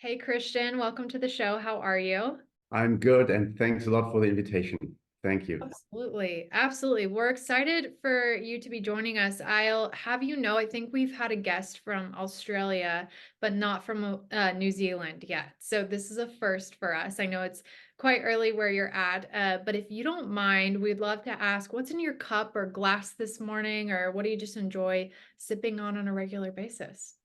Hey, Christian, welcome to the show. How are you? I'm good, and thanks a lot for the invitation. Thank you. Absolutely. Absolutely. We're excited for you to be joining us. I'll have you know, I think we've had a guest from Australia, but not from New Zealand yet. So this is a first for us. I know it's quite early where you're at, but if you don't mind, we'd love to ask what's in your cup or glass this morning, or what do you just enjoy sipping on a regular basis?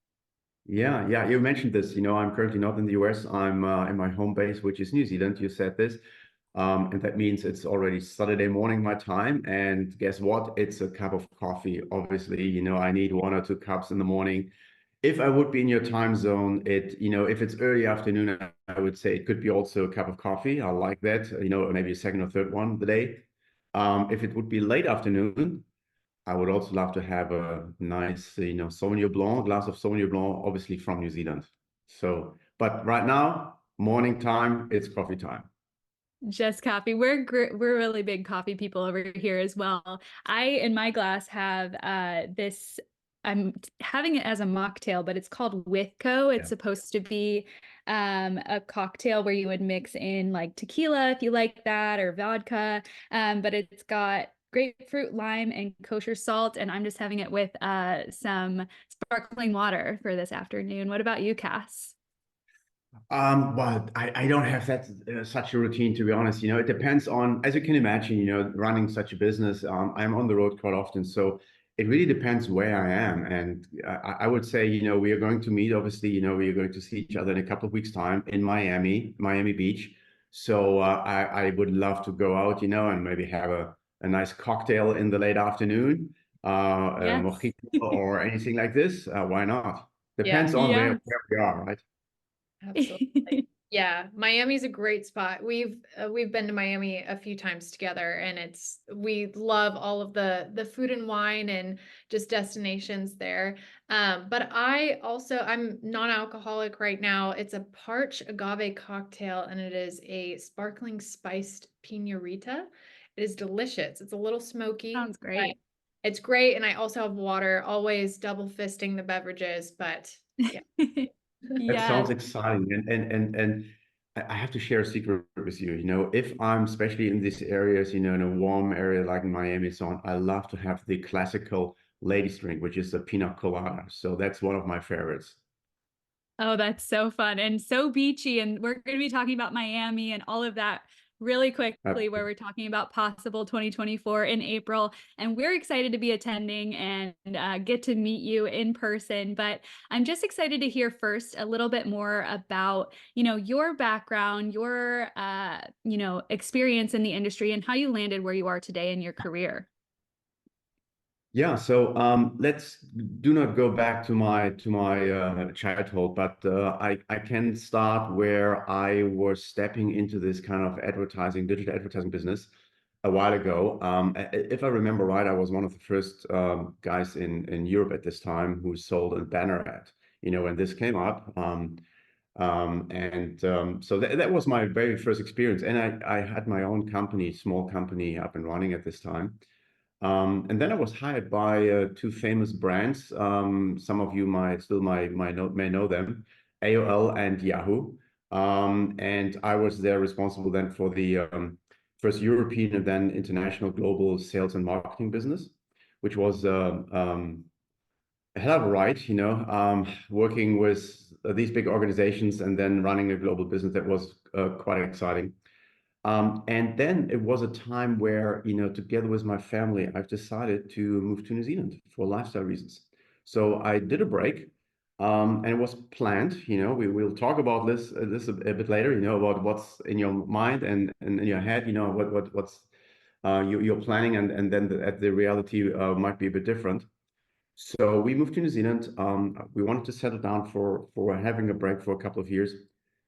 Yeah, you mentioned this. I'm currently not in the US. I'm in my home base, which is New Zealand. You said this. And that means it's already Saturday morning my time. And guess what? It's a cup of coffee. Obviously, I need 1 or 2 cups in the morning. If I would be in your time zone, if it's early afternoon, I would say it could be also a cup of coffee. I like that, maybe a second or third one of the day. If it would be late afternoon, I would also love to have a nice, Sauvignon Blanc, glass of Sauvignon Blanc, obviously from New Zealand. So, but right now, morning time, it's coffee time. Just coffee. We're really big coffee people over here as well. I in my glass have this. I'm having it as a mocktail, but it's called Withco. It's Yeah. supposed to be a cocktail where you would mix in like tequila if you like that or vodka. But it's got grapefruit, lime, and kosher salt. And I'm just having it with some sparkling water for this afternoon. What about you, Cass? Well, I don't have that such a routine, to be honest. It depends on, as you can imagine, running such a business. I'm on the road quite often, so it really depends where I am. And I would say, we are going to meet. Obviously, we are going to see each other in a couple of weeks' time in Miami Beach. So I would love to go out, and maybe have a nice cocktail in the late afternoon, a Yes. mojito or anything like this. Why not? Yeah. Depends on Yes. where we are, right? Absolutely. Yeah, Miami's a great spot. We've been to Miami a few times together, and we love all of the food and wine and just destinations there. But I'm non-alcoholic right now. It's a parch agave cocktail, and it is a sparkling spiced piñarita. It is delicious. It's a little smoky, Sounds but great. it's great. And I also have water, always double fisting the beverages, but yeah. That sounds Yes. exciting. And I have to share a secret with you. If I'm especially in these areas, in a warm area like Miami and so on, I love to have the classical ladies drink, which is a pina colada. So that's one of my favorites. Oh, that's so fun and so beachy. And we're going to be talking about Miami and all of that really quickly, where we're talking about possible 2024 in April. And we're excited to be attending and get to meet you in person. But I'm just excited to hear first a little bit more about, your background, your, experience in the industry and how you landed where you are today in your career. Yeah, so let's do not go back to my childhood, but I can start where I was stepping into this kind of digital advertising business a while ago. If I remember right, I was one of the first guys in Europe at this time who sold a banner ad. When this came up, so that was my very first experience, and I had my own company, small company, up and running at this time. And then I was hired by two famous brands. Some of you may know them, AOL and Yahoo. And I was there responsible then for the first European and then international global sales and marketing business, which was a hell of a ride, working with these big organizations and then running a global business that was quite exciting. And then it was a time where, together with my family, I've decided to move to New Zealand for lifestyle reasons. So I did a break, and it was planned. We'll talk about this a bit later. About what's in your mind and in your head. What's you're planning, and then the reality might be a bit different. So we moved to New Zealand. We wanted to settle down for having a break for a couple of years.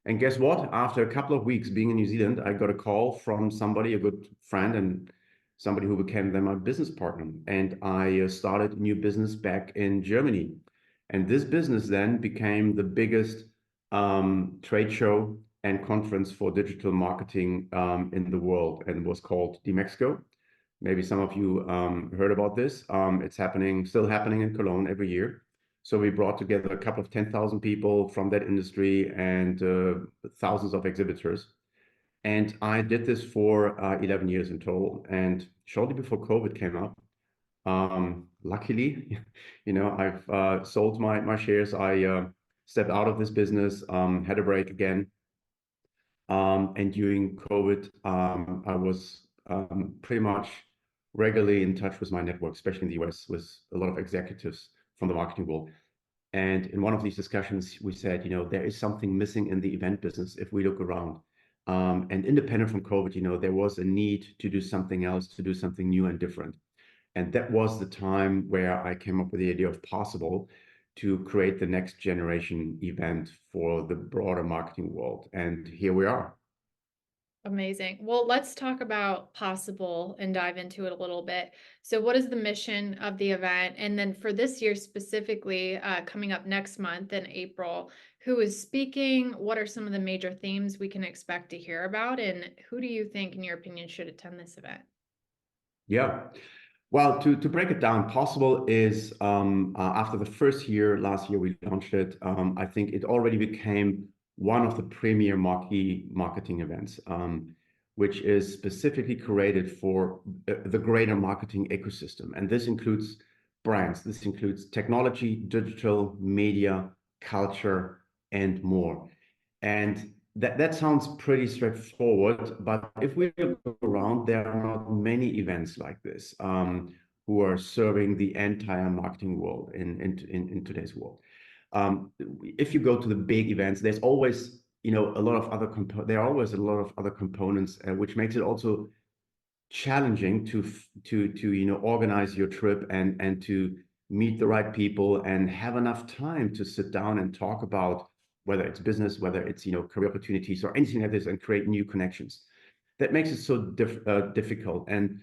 And guess what? After a couple of weeks being in New Zealand, I got a call from somebody, a good friend, and somebody who became then my business partner. And I started a new business back in Germany. And this business then became the biggest trade show and conference for digital marketing in the world, and was called DMEXCO. Maybe some of you heard about this. It's still happening in Cologne every year. So we brought together a couple of 10,000 people from that industry and thousands of exhibitors. And I did this for 11 years in total. And shortly before COVID came up, luckily, I've sold my shares. I stepped out of this business, had a break again. And during COVID, I was pretty much regularly in touch with my network, especially in the US, with a lot of executives from the marketing world. And in one of these discussions, we said, there is something missing in the event business if we look around. And independent from COVID, there was a need to do something else, to do something new and different. And that was the time where I came up with the idea of Possible to create the next generation event for the broader marketing world. And here we are. Amazing. Well, let's talk about Possible and dive into it a little bit. So what is the mission of the event? And then for this year specifically, coming up next month in April, who is speaking? What are some of the major themes we can expect to hear about? And who do you think, in your opinion, should attend this event? Yeah. Well, to break it down, Possible is after the first year, last year we launched it. I think it already became one of the premier marquee marketing events, which is specifically curated for the greater marketing ecosystem. And this includes brands, this includes technology, digital, media, culture, and more. And that sounds pretty straightforward, but if we look around, there are not many events like this who are serving the entire marketing world in today's world. If you go to the big events, there's always a lot of other there are always a lot of other components, which makes it also challenging to organize your trip and to meet the right people and have enough time to sit down and talk about whether it's business, whether it's career opportunities or anything like this, and create new connections. That makes it so difficult. And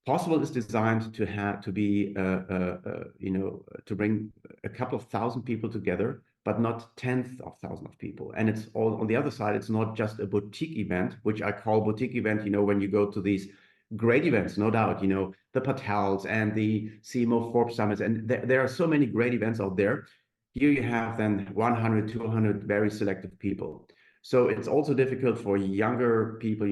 Possible is designed to be to bring a couple of thousand people together, but not tens of thousands of people. And it's all on the other side. It's not just a boutique event, which I call boutique event. When you go to these great events, no doubt, the Patels and the CMO Forbes Summits, and there are so many great events out there. Here you have then 100, 200 very selective people. So it's also difficult for younger people,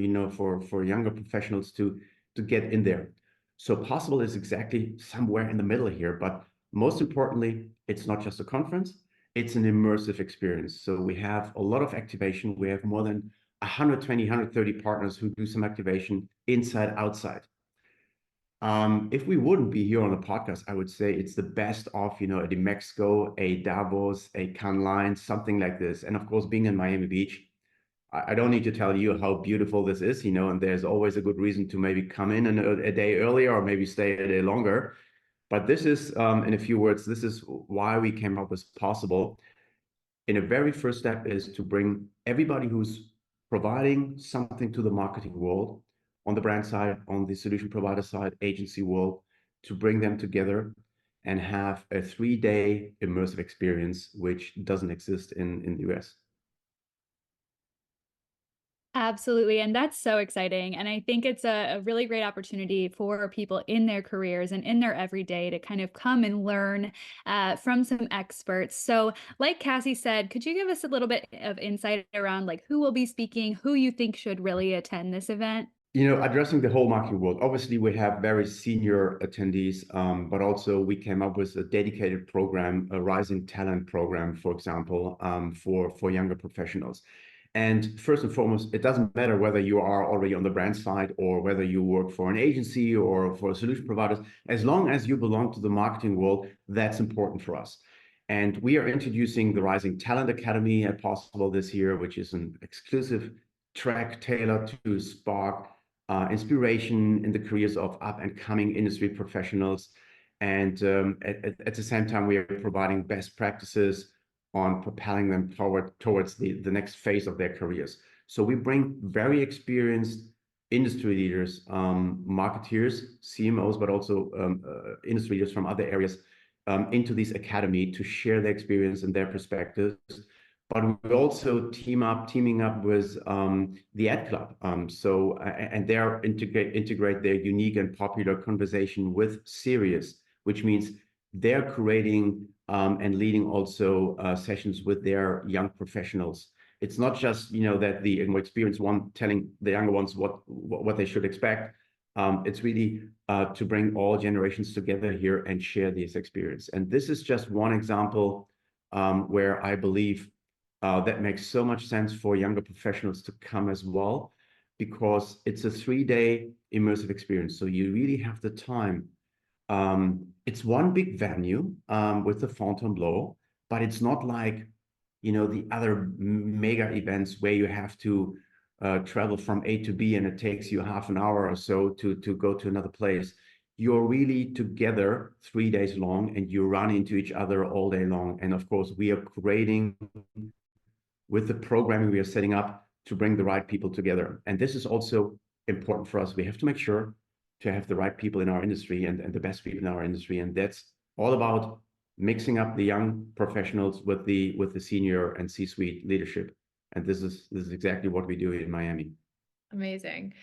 for younger professionals to get in there. So Possible is exactly somewhere in the middle here, but most importantly, it's not just a conference, it's an immersive experience. So we have a lot of activation. We have more than 120, 130 partners who do some activation inside, outside. If we wouldn't be here on the podcast, I would say it's the best of, a New Mexico, a Davos, a Cannes Lions, something like this. And of course, being in Miami Beach, I don't need to tell you how beautiful this is, and there's always a good reason to maybe come in a day earlier or maybe stay a day longer. But this is, in a few words, this is why we came up with Possible. In a very first step is to bring everybody who's providing something to the marketing world, on the brand side, on the solution provider side, agency world, to bring them together and have a 3-day immersive experience, which doesn't exist in the US. Absolutely. And that's so exciting. And I think it's a really great opportunity for people in their careers and in their everyday to kind of come and learn from some experts. So like Cassie said, could you give us a little bit of insight around like who will be speaking, who you think should really attend this event? Addressing the whole marketing world, obviously we have very senior attendees, but also we came up with a dedicated program, a rising talent program, for example, for younger professionals. And first and foremost, it doesn't matter whether you are already on the brand side or whether you work for an agency or for a solution provider. As long as you belong to the marketing world, that's important for us. And we are introducing the Rising Talent Academy at Possible this year, which is an exclusive track tailored to spark inspiration in the careers of up-and-coming industry professionals. And at the same time, we are providing best practices on propelling them towards the next phase of their careers. So we bring very experienced industry leaders, marketeers, CMOs, but also industry leaders from other areas into this academy to share their experience and their perspectives. But we also teaming up with the Ad Club. And they integrate their unique and popular conversation with Sirius, which means they're creating and leading also sessions with their young professionals. It's not just, that the experienced one telling the younger ones what they should expect. It's really to bring all generations together here and share this experience. And this is just one example where I believe that makes so much sense for younger professionals to come as well, because it's a 3-day immersive experience. So you really have the time. It's one big venue with the Fontainebleau, but it's not like, the other mega events where you have to travel from A to B and it takes you half an hour or so to go to another place. You're really together 3 days long, and you run into each other all day long. And of course, we are creating with the programming we are setting up to bring the right people together. And this is also important for us. We have to make sure to have the right people in our industry and the best people in our industry. And that's all about mixing up the young professionals with the senior and C-suite leadership. And this is exactly what we do in Miami. Amazing.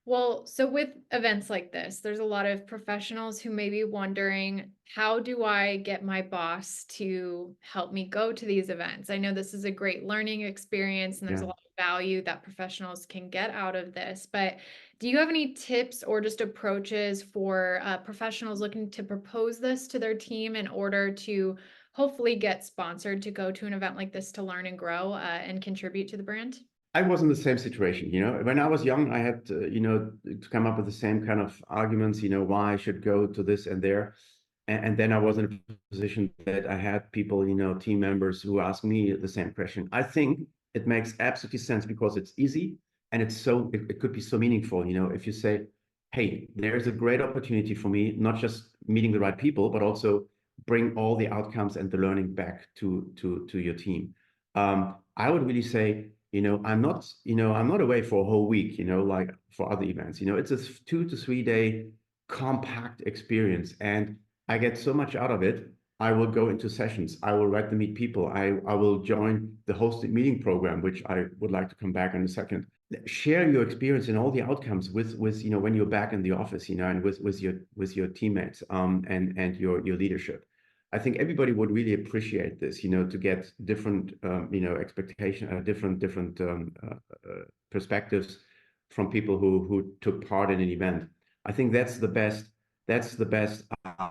Well, so with events like this, there's a lot of professionals who may be wondering, how do I get my boss to help me go to these events? I know this is a great learning experience and there's a lot of value that professionals can get out of this, but do you have any tips or just approaches for professionals looking to propose this to their team in order to hopefully get sponsored to go to an event like this to learn and grow and contribute to the brand? I was in the same situation, when I was young, I had, to come up with the same kind of arguments, why I should go to this and there. And then I was in a position that I had people, team members who asked me the same question. I think it makes absolutely sense because it's easy and it could be so meaningful, if you say, hey, there's a great opportunity for me, not just meeting the right people, but also bring all the outcomes and the learning back to your team. I would really say, I'm not away for a whole week, like for other events. It's a 2 to 3 day compact experience, and I get so much out of it. I will go into sessions. I will to meet people. I will join the hosted meeting program, which I would like to come back in a second. Share your experience and all the outcomes with when you're back in the office, and with your teammates and your leadership. I think everybody would really appreciate this, to get different, expectation, different perspectives from people who took part in an event. I think that's the best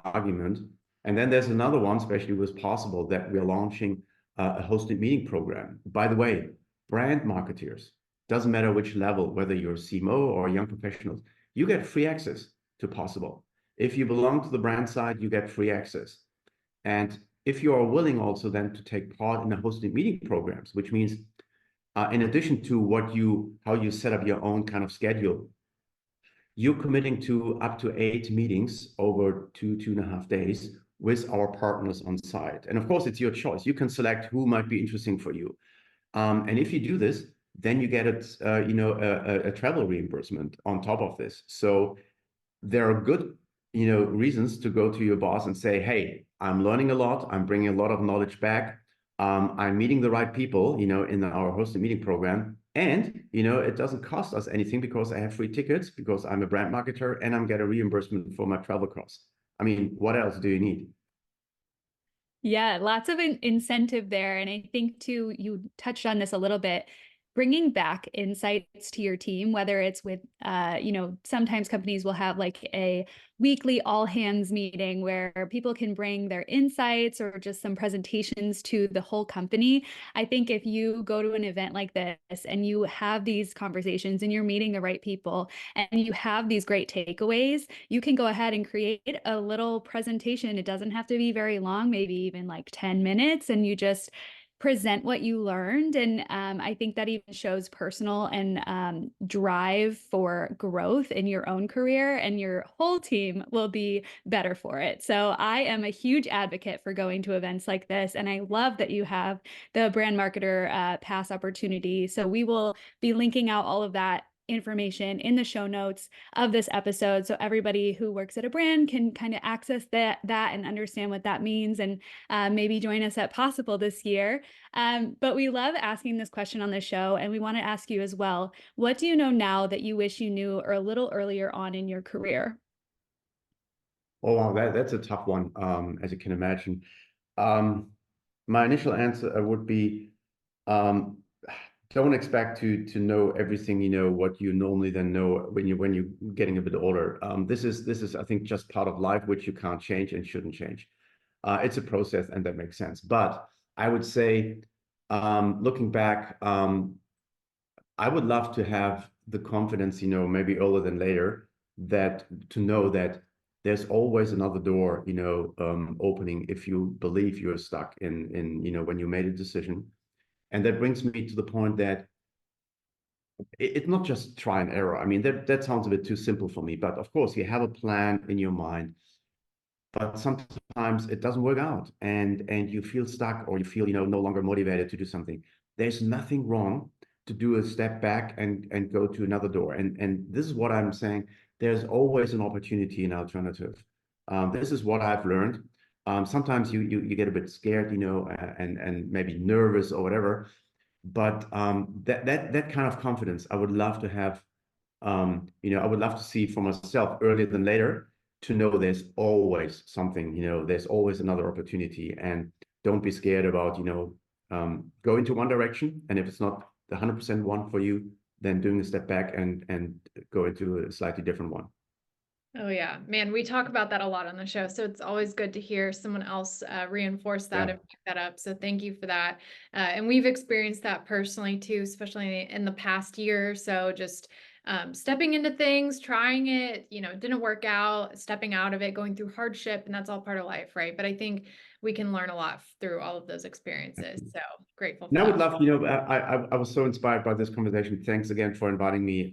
argument. And then there's another one, especially with Possible, that we're launching a hosted meeting program. By the way, brand marketeers, doesn't matter which level, whether you're CMO or young professionals, you get free access to Possible. If you belong to the brand side, you get free access. And if you are willing also then to take part in the hosted meeting programs, which means in addition to how you set up your own kind of schedule, you're committing to up to 8 meetings over 2.5 days with our partners on site. And of course, it's your choice. You can select who might be interesting for you. And if you do this, then you get a travel reimbursement on top of this. So there are good reasons to go to your boss and say, hey, I'm learning a lot. I'm bringing a lot of knowledge back. I'm meeting the right people, in our hosted meeting program. And, it doesn't cost us anything because I have free tickets, because I'm a brand marketer, and I'm getting a reimbursement for my travel costs. I mean, what else do you need? Yeah, lots of incentive there. And I think too, you touched on this a little bit, bringing back insights to your team, whether it's with, sometimes companies will have like a weekly all hands meeting where people can bring their insights or just some presentations to the whole company. I think if you go to an event like this and you have these conversations and you're meeting the right people and you have these great takeaways, you can go ahead and create a little presentation. It doesn't have to be very long, maybe even like 10 minutes, and you just present what you learned. And I think that even shows personal and drive for growth in your own career, and your whole team will be better for it. So I am a huge advocate for going to events like this. And I love that you have the brand marketer pass opportunity. So we will be linking out all of that information in the show notes of this episode, so everybody who works at a brand can kind of access that and understand what that means, and maybe join us at Possible this year. But we love asking this question on the show, and we want to ask you as well, what do you know now that you wish you knew or a little earlier on in your career? Oh, wow, that's a tough one, as you can imagine. My initial answer would be, don't expect to know everything, what you normally then know when you're getting a bit older. This is I think just part of life which you can't change and shouldn't change. It's a process, and that makes sense. But I would say, looking back, I would love to have the confidence, maybe earlier than later, that to know that there's always another door, opening if you believe you're stuck in when you made a decision. And that brings me to the point that it's not just try and error. I mean, that sounds a bit too simple for me, but of course you have a plan in your mind, but sometimes it doesn't work out, and you feel stuck, or you feel no longer motivated to do something. There's nothing wrong to do a step back and go to another door. And this is what I'm saying. There's always an opportunity, an alternative. This is what I've learned. Sometimes you get a bit scared, and maybe nervous or whatever. But that kind of confidence I would love to have. I would love to see for myself earlier than later, to know there's always something, there's always another opportunity, and don't be scared about, go into one direction. And if it's not the 100% one for you, then doing a step back and go into a slightly different one. Oh yeah, man, we talk about that a lot on the show. So it's always good to hear someone else reinforce that and pick that up. So thank you for that. And we've experienced that personally too, especially in the past year or so, just stepping into things, trying it, it didn't work out, stepping out of it, going through hardship, and that's all part of life, right? But I think we can learn a lot through all of those experiences. So grateful for And I that. would love, I was so inspired by this conversation. Thanks again for inviting me,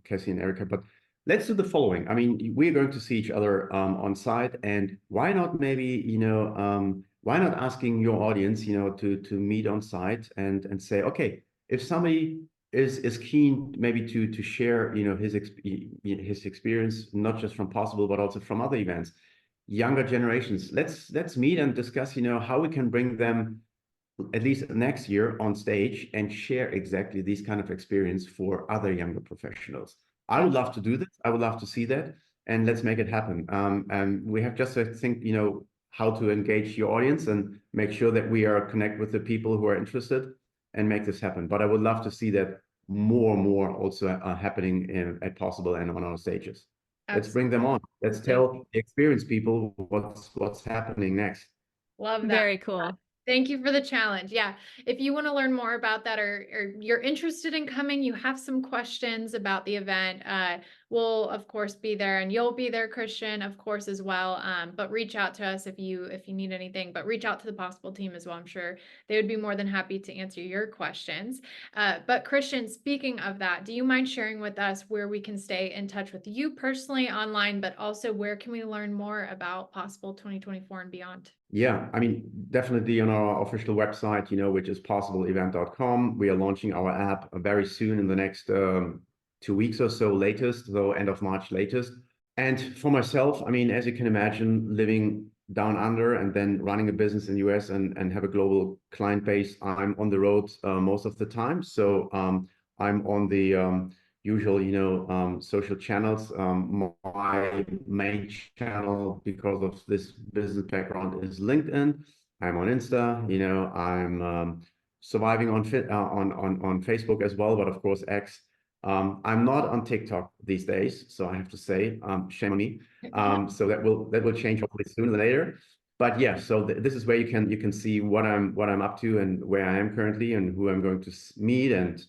Cassie and Erica. But let's do the following. I mean, we're going to see each other on site, and why not maybe, why not asking your audience, to meet on site and say, okay, if somebody is keen maybe to share, his experience, not just from Possible, but also from other events, younger generations, let's meet and discuss, how we can bring them at least next year on stage and share exactly these kind of experience for other younger professionals. I would love to do this. I would love to see that, and let's make it happen. And we have just to think, how to engage your audience and make sure that we are connect with the people who are interested and make this happen. But I would love to see that more and more also happening at Possible and on our stages. Absolutely. Let's bring them on. Let's tell the experienced people what's happening next. Love that. Very cool. Thank you for the challenge. Yeah. If you want to learn more about that, or you're interested in coming, you have some questions about the event, we'll of course be there, and you'll be there, Christian, of course, as well. But reach out to us if you need anything, but reach out to the Possible team as well. I'm sure they would be more than happy to answer your questions. But Christian, speaking of that, do you mind sharing with us where we can stay in touch with you personally online, but also where can we learn more about Possible 2024 and beyond? Yeah, I mean, definitely on our official website, which is possibleevent.com. We are launching our app very soon, in the next 2 weeks or so latest, so end of March latest. And for myself, I mean, as you can imagine, living down under and then running a business in the US and have a global client base, I'm on the road most of the time. So I'm on the usual, social channels. My main channel, because of this business background, is LinkedIn. I'm on Insta. I'm surviving on Facebook as well, but of course X. I'm not on TikTok these days, so I have to say, shame on me. So that will change hopefully sooner or later. But yeah, so this is where you can see what I'm up to and where I am currently and who I'm going to meet and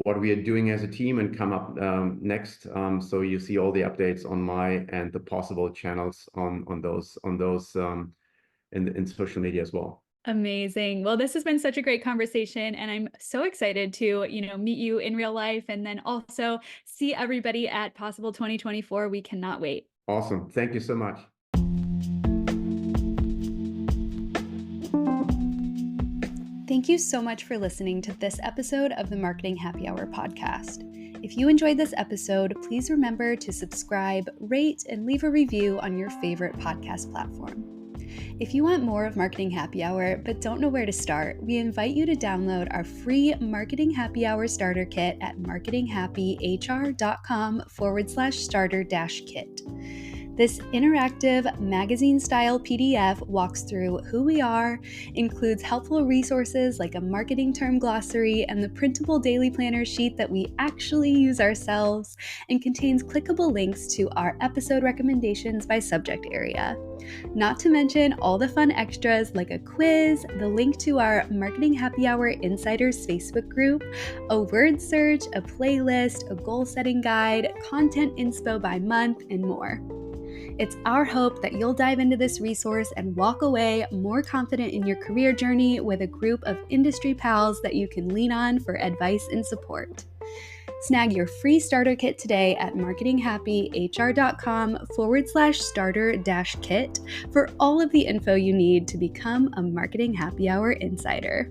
what we are doing as a team and come up next. So you see all the updates on my and the Possible channels on those in social media as well. Amazing. Well, this has been such a great conversation, and I'm so excited to, meet you in real life and then also see everybody at Possible 2024. We cannot wait. Awesome. Thank you so much. Thank you so much for listening to this episode of the Marketing Happy Hour podcast. If you enjoyed this episode, please remember to subscribe, rate, and leave a review on your favorite podcast platform. If you want more of Marketing Happy Hour but don't know where to start, we invite you to download our free Marketing Happy Hour starter kit at marketinghappyhr.com/starter-kit. This interactive magazine-style PDF walks through who we are, includes helpful resources like a marketing term glossary and the printable daily planner sheet that we actually use ourselves, and contains clickable links to our episode recommendations by subject area. Not to mention all the fun extras like a quiz, the link to our Marketing Happy Hour Insiders Facebook group, a word search, a playlist, a goal-setting guide, content inspo by month, and more. It's our hope that you'll dive into this resource and walk away more confident in your career journey with a group of industry pals that you can lean on for advice and support. Snag your free starter kit today at marketinghappyhr.com/starter-kit for all of the info you need to become a Marketing Happy Hour insider.